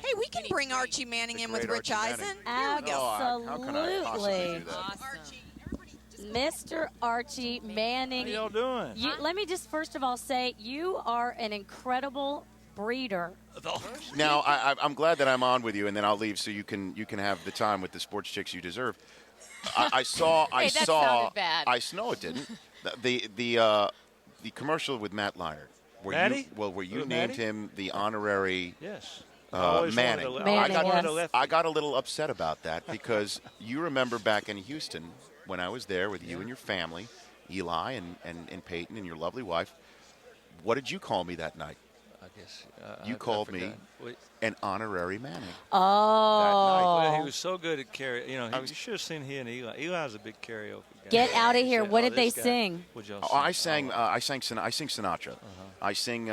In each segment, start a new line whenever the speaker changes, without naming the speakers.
Hey, we can bring Archie Manning in with Rich Eisen.
Absolutely.
How can I possibly do that?
Awesome.
Mr. Archie Manning.
How y'all doing?
Let me just first of all say you are an incredible breeder.
Now, I'm glad that I'm on with you, and then I'll leave so you can have the time with the sports chicks you deserve. I saw.
Hey, that sounded bad.
No, it didn't. The commercial with Matt Leinart, where you named him the honorary Manning. I got a little upset about that because you remember back in Houston when I was there with you and your family, Eli and Peyton and your lovely wife. What did you call me that night?
I guess
you called me an honorary Manning.
Oh,
that night.
Well, he was so good at karaoke. You know, you should have seen he and Eli. Eli's a big karaoke guy.
Get out of here! What did they sing?
I sing Sinatra. I sing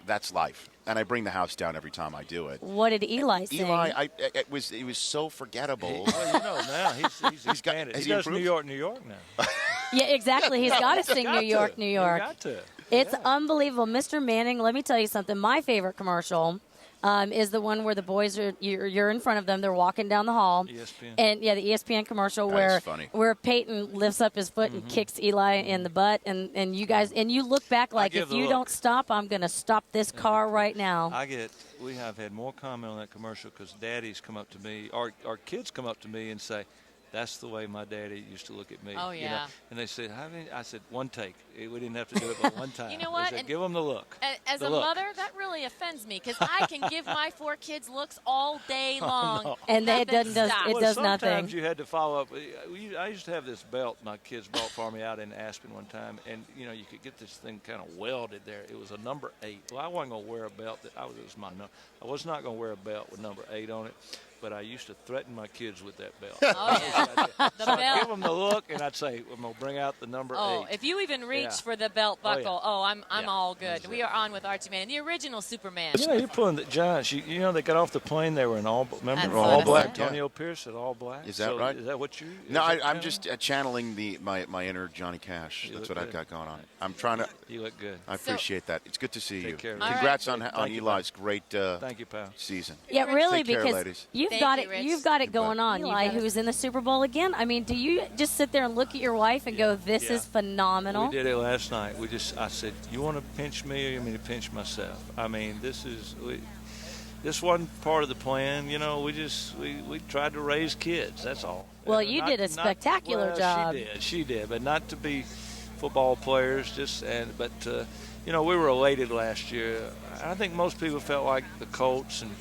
That's Life, and I bring the house down every time I do it.
What did Eli sing?
It was so forgettable.
Well, you know, now he's expanded. He does New York now.
Yeah, exactly. He's got to sing New York, New York.
He's got to.
It's unbelievable. Mr. Manning, let me tell you something. My favorite commercial is the one where the boys you're in front of them. They're walking down the hall.
ESPN.
And, the ESPN commercial where Peyton lifts up his foot and kicks Eli in the butt. And you guys, and you look back like, if you don't stop, I'm going to stop this car right now.
We have had more comment on that commercial because daddies come up to me, our kids come up to me and say, that's the way my daddy used to look at me.
Oh, yeah.
You know? And they said, I said, one take. We didn't have to do it but one time.
You know what?
They said, give them the look.
As a mother, that really offends me because I can give my 4 kids looks all day long.
No.
And it does nothing.
Sometimes you had to follow up. I used to have this belt my kids bought for me out in Aspen one time, and, you could get this thing kind of welded there. It was a number 8. Well, I wasn't going to wear a belt. I was not going to wear a belt with number 8 on it. But I used to threaten my kids with that belt.
Oh, yeah.
I'd give them the look, and I'd say, I'm going to bring out the number 8.
Oh, if you even reach for the belt buckle, I'm all good.
That's
we are on with Archie Manning, the original Superman.
You're pulling the Giants. they got off the plane. They were in all black. Antonio Pierce at all black.
Is that right?
Is that what you?
No, I'm just channeling my inner Johnny Cash. That's what I've got going on. I'm trying to.
You look good.
I appreciate that. It's good to see you.
Care.
Congrats on Eli's great
Thank you, pal.
season.
Yeah, really,
Take care,
because
ladies.
you've got it going on. Eli, who's in the Super Bowl again. I mean, do you just sit there and look at your wife and go, "This is phenomenal"?
We did it last night. I said, "You want to pinch me, or you want me to pinch myself?" I mean, this wasn't part of the plan. We tried to raise kids. That's all.
Well, you did a spectacular job.
She did, but not to be football players. We were elated last year. I think most people felt like the Colts and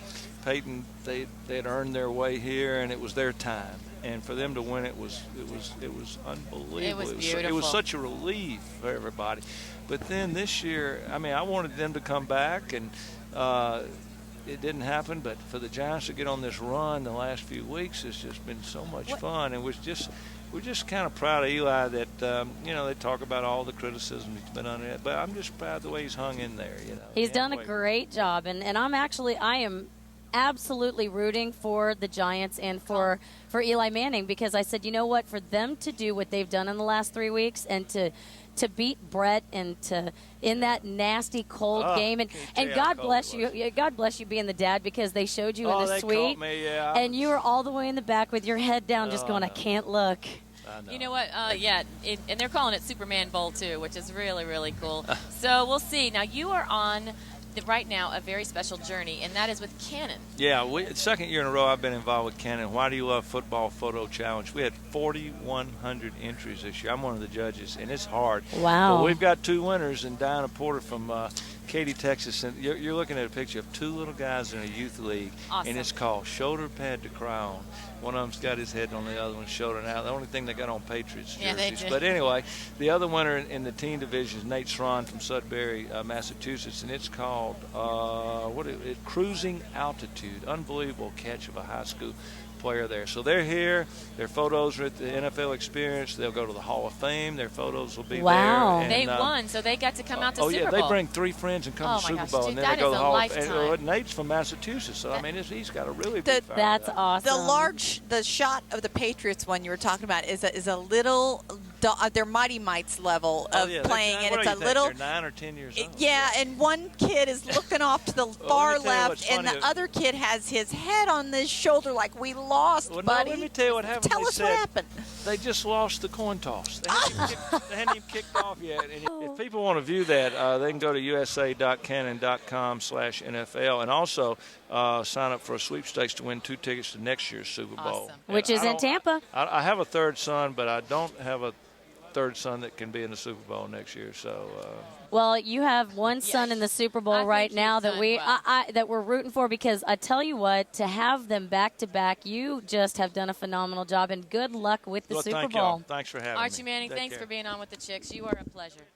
Peyton, they had earned their way here, and it was their time. And for them to win, it was unbelievable.
It was beautiful.
It was such a relief for everybody. But then this year, I wanted them to come back, and it didn't happen. But for the Giants to get on this run the last few weeks, it's just been so much fun. And we're just kind of proud of Eli that they talk about all the criticism he's been under, but I'm just proud of the way he's hung in there.
He's done a great job, and I am absolutely rooting for the Giants and for Eli Manning, because I said, you know what, for them to do what they've done in the last 3 weeks and to beat Brett and to in that nasty cold game, and God bless you being the dad, because they showed you in the suite and you were all the way in the back with your head down just going, I can't look.
You know what? And they're calling it Superman Bowl too, which is really, really cool. So we'll see. Now you are on right now a very special journey, and that is with Canon.
Yeah, second year in a row I've been involved with Canon. Why Do You Love Football Photo Challenge. We had 4,100 entries this year. I'm one of the judges, and it's hard.
Wow.
But we've got 2 winners, and Diana Porter from Katy, Texas. And you're looking at a picture of 2 little guys in a youth league,
awesome.
And it's called Shoulder Pad to Cry On. One of them's got his head on the other one's shoulder. Now, the only thing they got on Patriots jerseys.
Yeah, they did.
But anyway, the other winner in the teen division is Nate Sron from Sudbury, Massachusetts, and it's called Cruising Altitude. Unbelievable catch of a high school player there. So they're here. Their photos are at the NFL Experience. They'll go to the Hall of Fame. Their photos will be there. And,
they won, so they got to come out to Super Bowl.
Oh, yeah, they bring 3 friends and come to Super Bowl, and then they go to the Hall of Fame. And Nate's from Massachusetts, so he's got a really big
That's awesome.
The shot of the Patriots one you were talking about is a little their Mighty Mites level of playing, and it's a little.
They're 9 or 10 years old.
Yeah, and one kid is looking off to the far left, and the other kid has his head on his shoulder like, we lost, buddy.
Let me tell you what happened.
Tell us what happened.
They just lost the coin toss. They hadn't even kicked off yet. And if people want to view that, they can go to usa.cannon.com/NFL and also sign up for a sweepstakes to win 2 tickets to next year's Super Bowl.
Awesome.
Which is in Tampa.
I have a third son, but I don't have a third son that can be in the Super Bowl next year. So,
well, you have one son in the Super Bowl right now that that we're rooting for, because I tell you what, to have them back to back, you just have done a phenomenal job, and good luck with the Super Bowl.
Thanks for having me.
Archie Manning, thanks for being on with the Chicks. You are a pleasure.